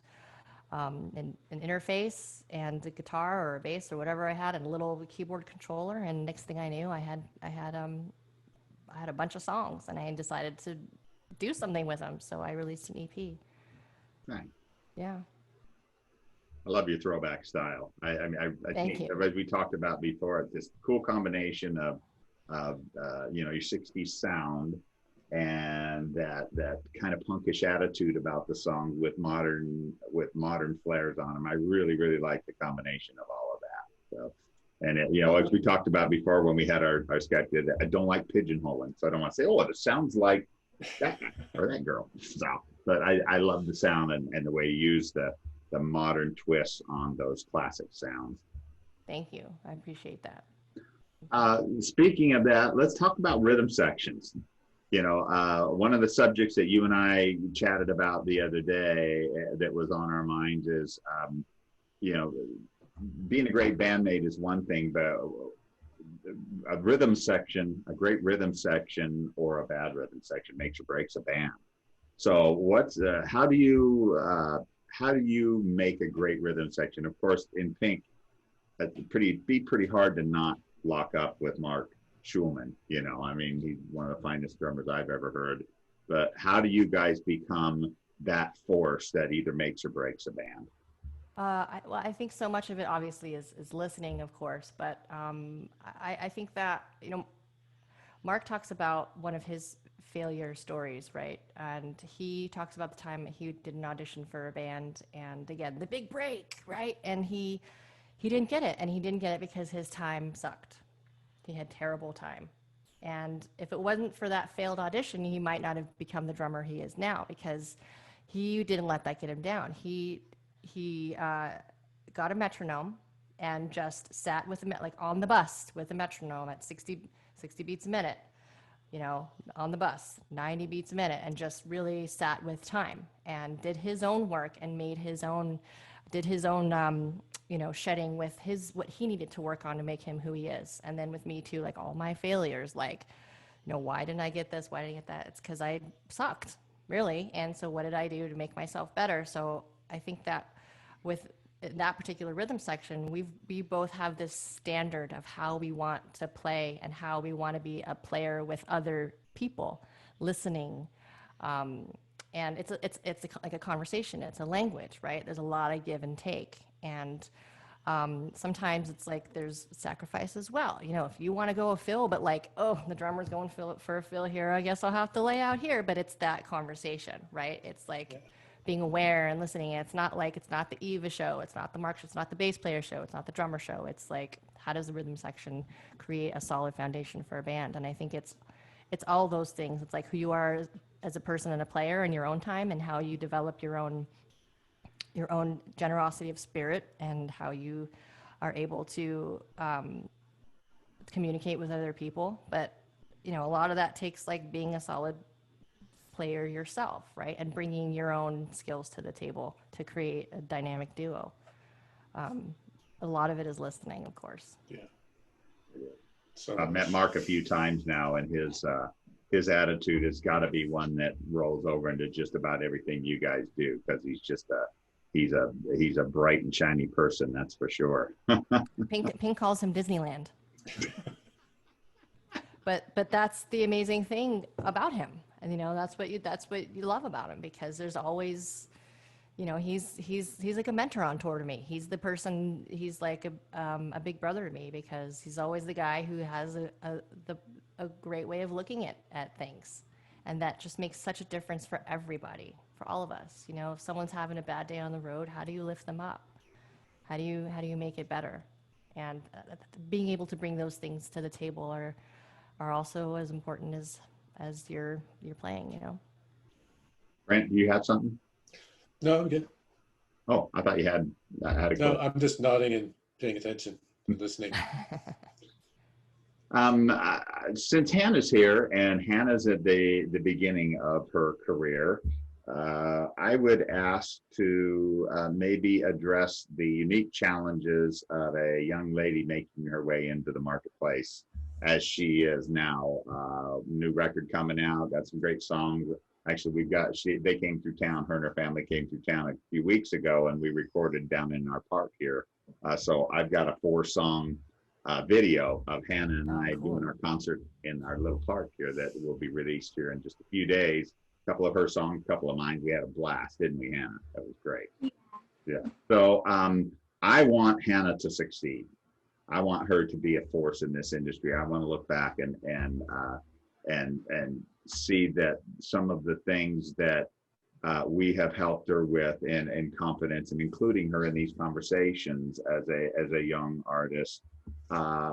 an interface and a guitar or a bass or whatever I had, and a little keyboard controller. And next thing I knew, I had a bunch of songs, and I decided to do something with them. So I released an EP. Right. Yeah. I love your throwback style. I Thank think, you. as we talked about before, it's this cool combination of you know, your 60s sound and that kind of punkish attitude about the songs with modern flares on them. I really, really like the combination of all of that. So, and it, you know, as we talked about before when we had our sketch, I don't like pigeonholing, so I don't want to say, oh, it sounds like that guy or that girl. So, but I love the sound and the way you use the modern twists on those classic sounds. Thank you. I appreciate that. Speaking of that, let's talk about rhythm sections. You know, one of the subjects that you and I chatted about the other day that was on our minds is, you know, being a great bandmate is one thing, but a rhythm section, a great rhythm section or a bad rhythm section makes or breaks a band. So how do you make a great rhythm section? Of course, in Pink, it'd be pretty hard to not lock up with Mark Schulman. You know, I mean, he's one of the finest drummers I've ever heard. But how do you guys become that force that either makes or breaks a band? I think so much of it obviously is listening, of course, but I think that, you know, Mark talks about one of his failure stories, right? And he talks about the time he did an audition for a band, and again, the big break, right? And he didn't get it, and he didn't get it because his time sucked. He had terrible time. And if it wasn't for that failed audition, he might not have become the drummer he is now, because he didn't let that get him down. He got a metronome and just sat with like on the bus with a metronome at 60 beats a minute, you know, on the bus, 90 beats a minute, and just really sat with time and did his own work and did his own, you know, shedding with what he needed to work on to make him who he is. And then with me too, like all my failures, like, you know, why didn't I get this? Why didn't I get that? It's because I sucked, really. And so what did I do to make myself better? So I think that with that particular rhythm section, we both have this standard of how we want to play and how we want to be a player with other people listening. And it's like a conversation. It's a language, right? There's a lot of give and take. And sometimes it's like there's sacrifice as well. You know, if you want to go a fill, but like, oh, the drummer's going for a fill here, I guess I'll have to lay out here. But it's that conversation, right? It's like being aware and listening. And it's not the Eva show. It's not the Mark show. It's not the bass player show. It's not the drummer show. It's like, how does the rhythm section create a solid foundation for a band? And I think it's all those things. It's like who you are as a person and a player in your own time, and how you develop your own generosity of spirit, and how you are able to communicate with other people. But a lot of that takes like being a solid player yourself, right? And bringing your own skills to the table to create a dynamic duo. A lot of it is listening, of course. Yeah. So I've met Mark a few times now, and his attitude has got to be one that rolls over into just about everything you guys do, because he's a bright and shiny person, that's for sure. Pink calls him Disneyland. But that's the amazing thing about him, and that's what you love about him, because there's always, he's like a mentor on tour to me. He's the person. He's like a big brother to me, because he's always the guy who has a great way of looking at things, and that just makes such a difference for everybody, for all of us. If someone's having a bad day on the road, how do you lift them up? How do you make it better? And being able to bring those things to the table are also as important as you're playing. Brent, do you have something? no, I'm good. Oh, I thought you had a No, quote. I'm just nodding and paying attention and listening. Since Hannah's here, and Hannah's at the beginning of her career, I would ask to maybe address the unique challenges of a young lady making her way into the marketplace as she is now. New record coming out, got some great songs. Actually, they came through town, her and her family came through town a few weeks ago, and we recorded down in our park here. So I've got a 4-song video of Hannah and I doing our concert in our little park here that will be released here in just a few days. A couple of her songs, a couple of mine. We had a blast, didn't we, Hannah? That was great. Yeah. So I want Hannah to succeed. I want her to be a force in this industry. I want to look back and see that some of the things that we have helped her with in confidence, and including her in these conversations as a young artist,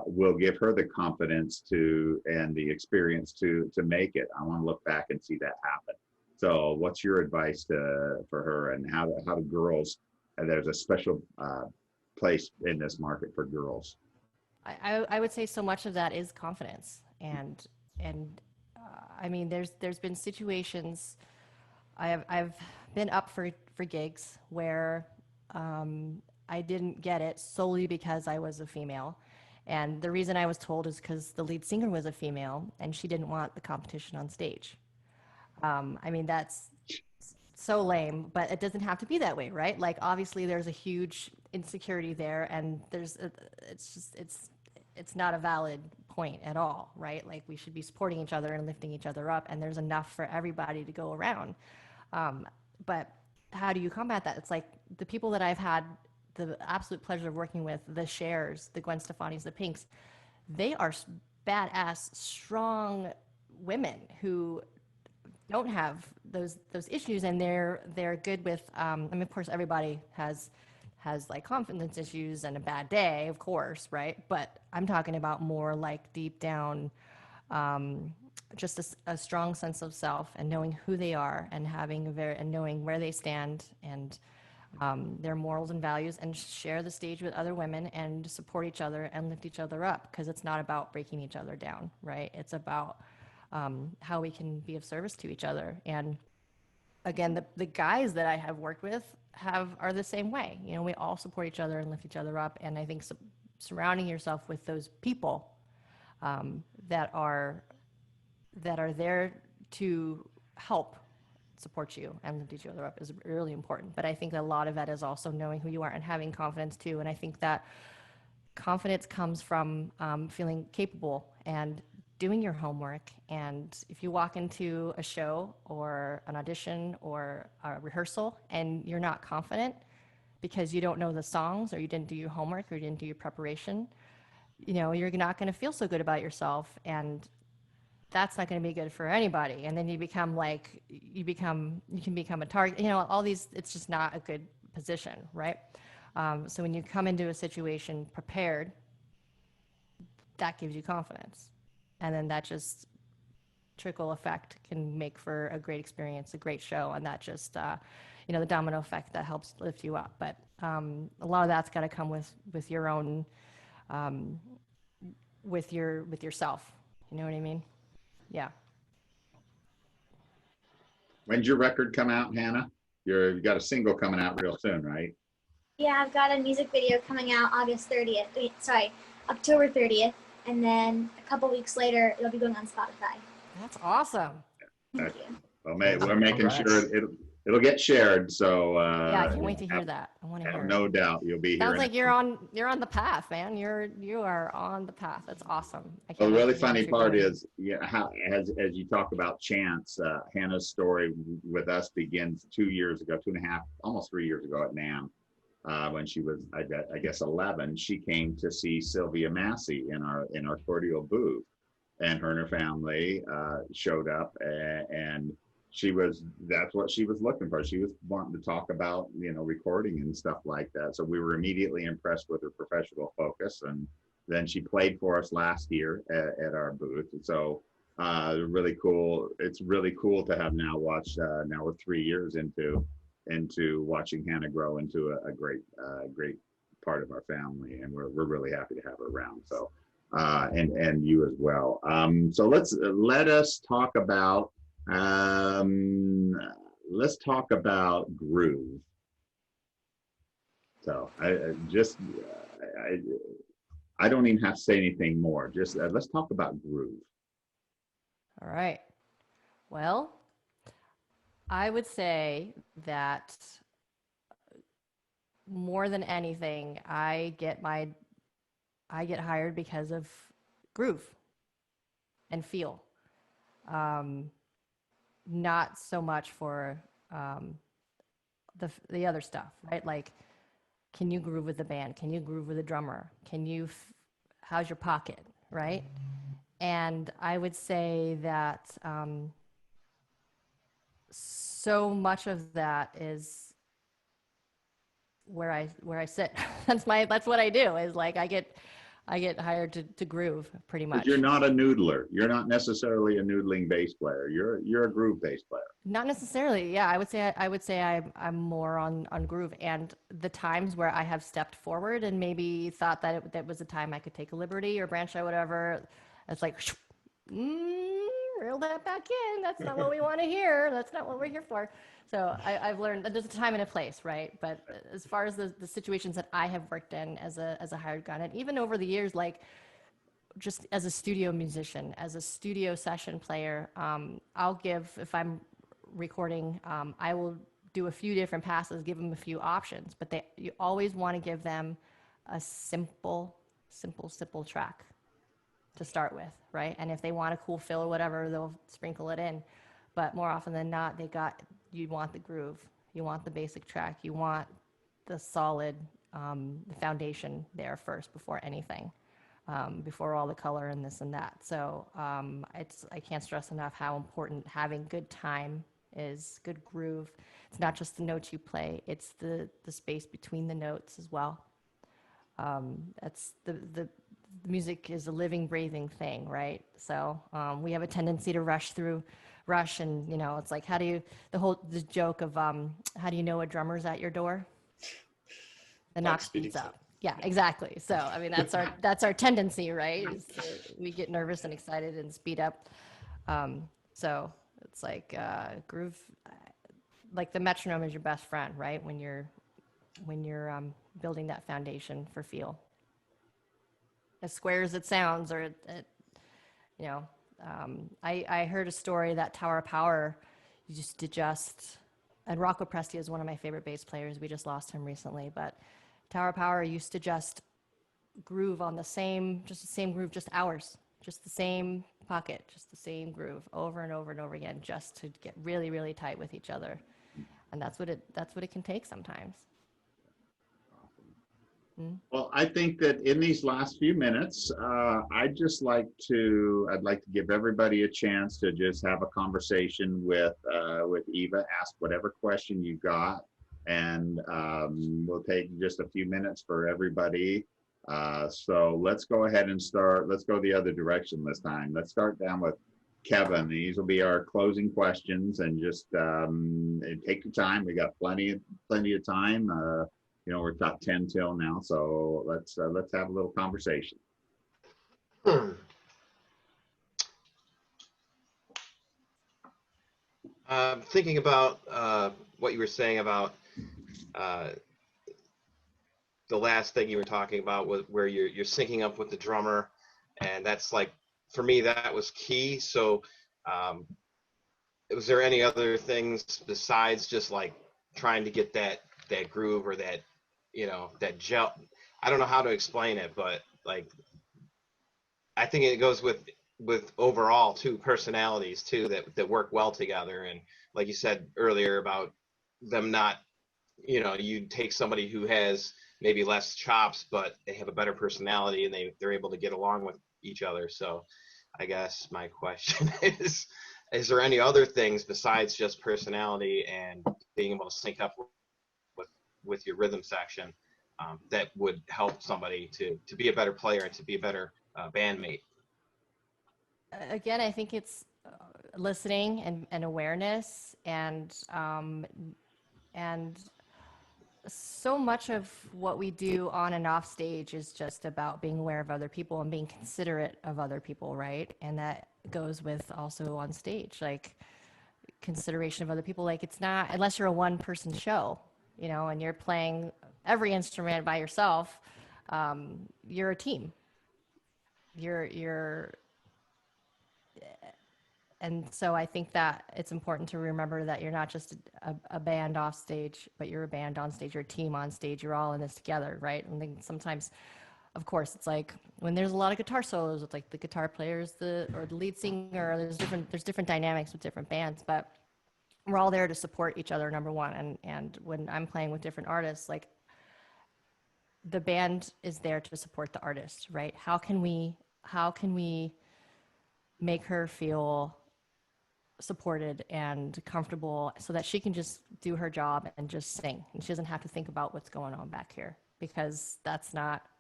will give her the confidence and the experience to make it. I want to look back and see that happen. So what's your advice for her, and how do girls, there's a special place in this market for girls? I would say so much of that is confidence, and I mean, there's been situations. I've been up for gigs where I didn't get it solely because I was a female, and the reason I was told is because the lead singer was a female and she didn't want the competition on stage. I mean, that's so lame, but it doesn't have to be that way, right? Like, obviously there's a huge insecurity there, and it's not a valid point at all, right? Like, we should be supporting each other and lifting each other up, and there's enough for everybody to go around. But how do you combat that? It's like the people that I've had the absolute pleasure of working with, the Chers, the Gwen Stefanis, the Pinks, they are badass, strong women who don't have those issues, and they're good with. I mean, of course, everybody has like confidence issues and a bad day, of course, right? But I'm talking about more like deep down, just a strong sense of self, and knowing who they are, and and knowing where they stand, and their morals and values, and share the stage with other women and support each other and lift each other up, because it's not about breaking each other down, right? It's about how we can be of service to each other. And again, the guys that I have worked with are the same way. You know, we all support each other and lift each other up. And I think surrounding yourself with those people that are there to help support you and lift each other up is really important. But I think a lot of that is also knowing who you are and having confidence too. And I think that confidence comes from feeling capable and doing your homework. And if you walk into a show or an audition or a rehearsal and you're not confident because you don't know the songs, or you didn't do your homework, or you didn't do your preparation, you know, you're not going to feel so good about yourself, and that's not going to be good for anybody. And then you can become a target, you know, all these, it's just not a good position, right? So when you come into a situation prepared, that gives you confidence. And then that just trickle effect can make for a great experience, a great show, and that just you know, the domino effect that helps lift you up. But a lot of that's got to come with your own with yourself. You know what I mean? Yeah. When's your record come out, Hannah? You've got a single coming out real soon, right? Yeah, I've got a music video coming out August 30th. Sorry, October 30th. And then a couple weeks later, it'll be going on Spotify. That's awesome. Thank you. Well, we're making Congrats. sure it'll get shared. So Yeah, I can't wait to hear that. I want to hear have it. no doubt you'll be here. Sounds like you're on the path, man. You are on the path. That's awesome. I can't Well, the wait really to hear what funny you're part doing. is, yeah, how as you talk about chance, Hannah's story with us begins 2 years ago, 2.5, almost 3 years ago at NAMM. When she was, I guess, 11, she came to see Sylvia Massey in our Cordial booth, and her and her family showed up, and that's what she was looking for. She was wanting to talk about, you know, recording and stuff like that. So we were immediately impressed with her professional focus, and then she played for us last year at our booth. And so really cool. It's really cool to have now watched. Now we're 3 years into watching Hannah grow into a great part of our family, and we're really happy to have her around. So and you as well. So let us talk about groove. So I don't even have to say anything more. Just let's talk about groove. All right. Well, I would say that more than anything, I get hired because of groove and feel. Not so much for the other stuff, right? Like, can you groove with the band? Can you groove with a drummer? How's your pocket, right? And I would say that so much of that is where I sit. That's what I do, is like I get hired to groove pretty much. But you're not a noodler. You're not necessarily a noodling bass player. You're a groove bass player. Not necessarily. Yeah, I would say I'm more on groove, and the times where I have stepped forward and maybe thought that that was a time I could take a liberty or branch out, whatever. It's like, reel that back in. That's not what we want to hear. That's not what we're here for. So I've learned that there's a time and a place, right? But as far as the situations that I have worked in as a hired gun, and even over the years, like just as a studio musician, as a studio session player, I'll give, if I'm recording, I will do a few different passes, give them a few options, but you always want to give them a simple track to start with, right? And if they want a cool fill or whatever, they'll sprinkle it in. But more often than not, you want the groove, you want the basic track, you want the solid the foundation there first before anything, before all the color and this and that. So I can't stress enough how important having good time is, good groove. It's not just the notes you play, it's the space between the notes as well. That's the music is a living, breathing thing, right? So we have a tendency to rush, and you know, it's like, the joke of how do you know a drummer's at your door? The knock speeds up. Yeah, exactly. So I mean, that's our tendency, right? We get nervous and excited and speed up. So it's like groove, like the metronome is your best friend, right? When you're building that foundation for feel. As square as it sounds, or I heard a story that Tower of Power used to and Rocco Presti is one of my favorite bass players. We just lost him recently, but Tower of Power used to just groove on the same groove, just hours, just the same pocket, just the same groove over and over and over again, just to get really, really tight with each other. And that's what it can take sometimes. Well, I think that in these last few minutes, I'd like to give everybody a chance to just have a conversation with Eva, ask whatever question you got, and we'll take just a few minutes for everybody. So let's go ahead and start. Let's go the other direction this time. Let's start down with Kevin. These will be our closing questions, and just take your time. We got plenty of time. We're about 10 till now, so let's have a little conversation. Thinking about what you were saying about the last thing you were talking about, was where you're syncing up with the drummer, and that's like, for me, that was key. So was there any other things besides just like trying to get that groove or that that gel? I don't know how to explain it, but like I think it goes with overall too, personalities too, that work well together. And like you said earlier about them not, you take somebody who has maybe less chops, but they have a better personality and they're able to get along with each other. So I guess my question is there any other things besides just personality and being able to sync up with your rhythm section that would help somebody to be a better player and to be a better bandmate? Again, I think it's listening and awareness, and so much of what we do on and off stage is just about being aware of other people and being considerate of other people, right? And that goes with also on stage, like consideration of other people. Like, it's not, unless you're a one-person show, and you're playing every instrument by yourself, you're a team. And so I think that it's important to remember that you're not just a band off stage, but you're a band on stage, you're a team on stage, you're all in this together, right? And then sometimes, of course, it's like when there's a lot of guitar solos, it's like the guitar players, or the lead singer, there's different dynamics with different bands, but we're all there to support each other, number one. And when I'm playing with different artists, like, the band is there to support the artist, right? How can we make her feel supported and comfortable so that she can just do her job and just sing, and she doesn't have to think about what's going on back here, because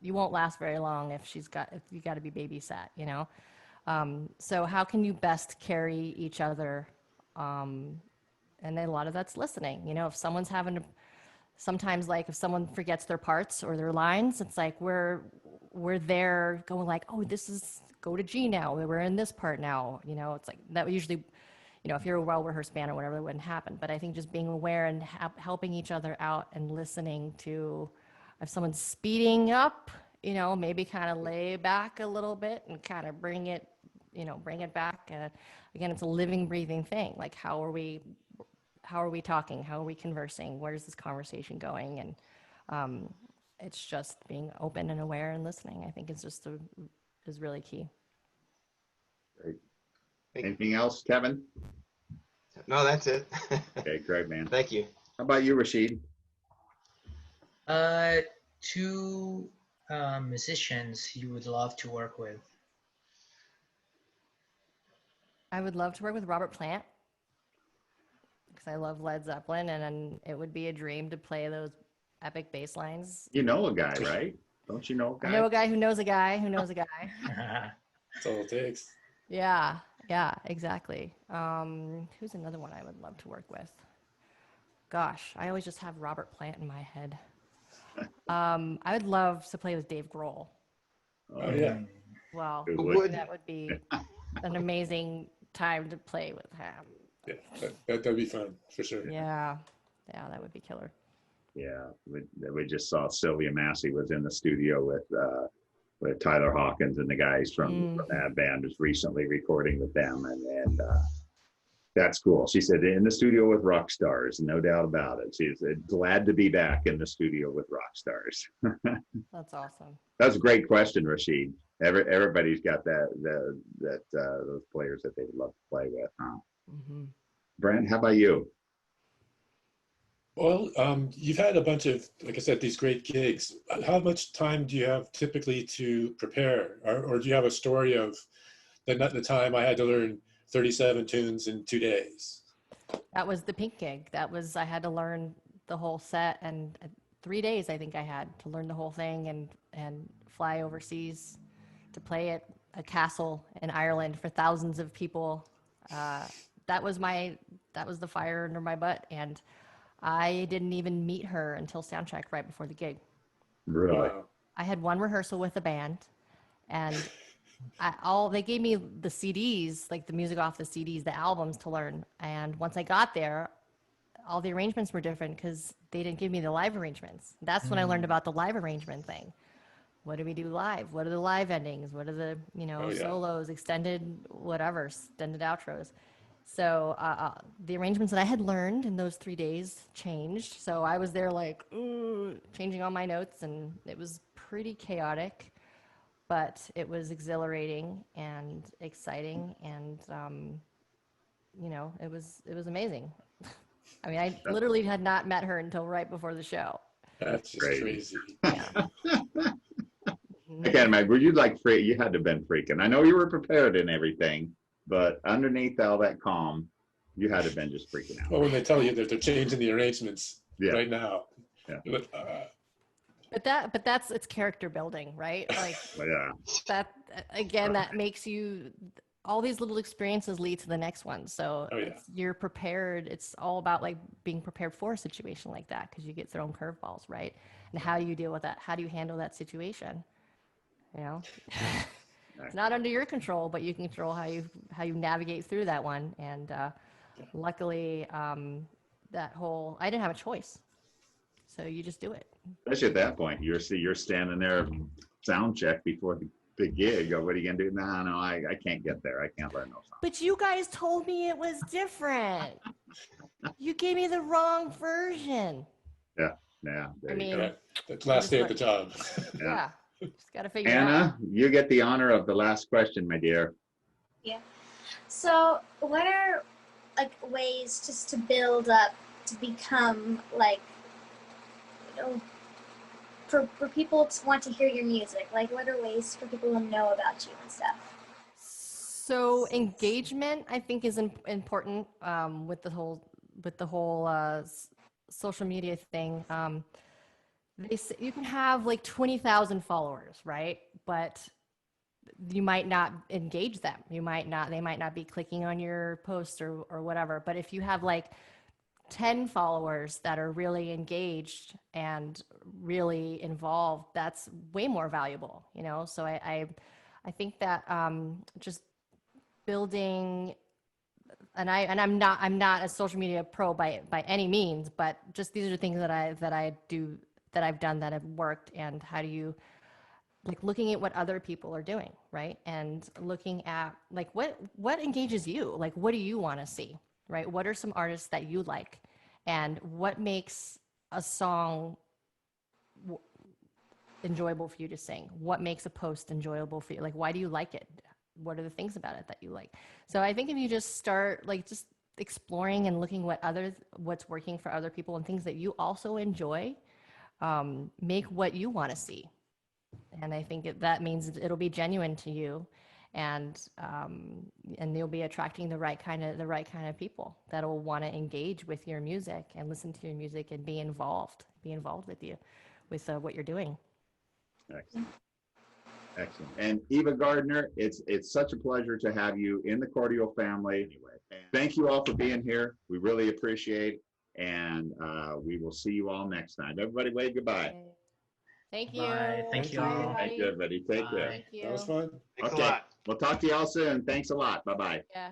you won't last very long if you got to be babysat, so how can you best carry each other? And then a lot of that's listening. If someone's sometimes, like, if someone forgets their parts or their lines, it's like we're there going like, oh, go to G now, we're in this part now, it's like that. Usually, if you're a well-rehearsed band or whatever, it wouldn't happen. But I think just being aware and helping each other out and listening to, if someone's speeding up, maybe kind of lay back a little bit and kind of bring it back. Again, it's a living, breathing thing. Like, how are we talking? How are we conversing? Where's this conversation going? And it's just being open and aware and listening. I think is really key. Great. Anything else, Kevin? No, that's it. Okay, great, man. Thank you. How about you, Rashid? Two musicians you would love to work with. I would love to work with Robert Plant, because I love Led Zeppelin, and it would be a dream to play those epic bass lines. You know a guy, right? Don't you know a guy? I know a guy who knows a guy who knows a guy. That's all it takes. Yeah, exactly. Who's another one I would love to work with? Gosh, I always just have Robert Plant in my head. I would love to play with Dave Grohl. Oh, yeah. Well, that would be an amazing time to play with him. Yeah, that'd be fun, for sure. Yeah, that would be killer. Yeah, we just saw Sylvia Massey was in the studio with Tyler Hawkins and the guys from that band, was recently recording with them, and that's cool. She said, in the studio with rock stars, no doubt about it. She's glad to be back in the studio with rock stars. That's awesome. That's a great question, Rashid. Everybody's got those players that they would love to play with, huh? Mm-hmm. Brent, how about you? Well, you've had a bunch of, like I said, these great gigs. How much time do you have typically to prepare? Or do you have a story of the time I had to learn 37 tunes in 2 days? That was the Pink gig. I had to learn the whole set, and 3 days I think I had to learn the whole thing and fly overseas to play at a castle in Ireland for thousands of people that was the fire under my butt, and I didn't even meet her until soundcheck right before the gig. Really? Wow. I had one rehearsal with the band, and they gave me the CDs, like the music off the CDs, the albums to learn. And once I got there, all the arrangements were different because they didn't give me the live arrangements. That's when I learned about the live arrangement thing. What do we do live? What are the live endings? What are the, solos, extended outros? So the arrangements that I had learned in those 3 days changed. So I was there like, changing all my notes, and it was pretty chaotic, but it was exhilarating and exciting, and it was amazing. I mean, I literally had not met her until right before the show. That's just crazy. Yeah. I can't imagine. Were you like freak? You had to have been freaking. I know you were prepared and everything, but underneath all that calm, you had to have been just freaking out. Well, when they tell you that they're changing the arrangements right now. Yeah. But that's it's character building, right? Like Yeah. that again, that makes you, all these little experiences lead to the next one. So you're prepared. It's all about like being prepared for a situation like that, because you get thrown curveballs, right? And how do you deal with that? How do you handle that situation? It's not under your control, but you can control how you navigate through that one. And luckily, I didn't have a choice. So you just do it. Especially at that point, you're standing there, sound check before the gig. What are you gonna do? No, I can't get there. I can't learn those songs. But you guys told me it was different. You gave me the wrong version. Yeah. I mean, the last day of the job. Yeah. Just gotta figure it out. Anna, you get the honor of the last question, my dear. Yeah. So what are like ways just to build up to become like, for people to want to hear your music? Like, what are ways for people to know about you and stuff? So engagement, I think, is important with the whole social media thing. You can have like 20,000 followers, right? But you might not engage them. They might not be clicking on your post or whatever. But if you have like 10 followers that are really engaged and really involved, that's way more valuable, So I think that just building, and I'm not a social media pro by any means, but just these are the things that I've done that have worked. And how do you, like, looking at what other people are doing, right? And looking at like what engages you, like what do you want to see, right? What are some artists that you like, and what makes a song enjoyable for you to sing? What makes a post enjoyable for you? Like, why do you like it? What are the things about it that you like? So I think if you just start like just exploring and looking what's working for other people and things that you also enjoy, make what you want to see. And I think that means it'll be genuine to you, and you'll be attracting the right kind of people that will want to engage with your music and listen to your music and be involved with you, with what you're doing. Excellent. And Eva Gardner, it's such a pleasure to have you in the Cordial family. Anyway, thank you all for being here. We really appreciate it. And we will see you all next time. Everybody wave goodbye. Thank you. Bye. Thank you all. Thank you, everybody. Take care. Thank you. That was fun. Thanks a Okay. lot. We'll talk to you all soon. Thanks a lot. Bye-bye. Yeah.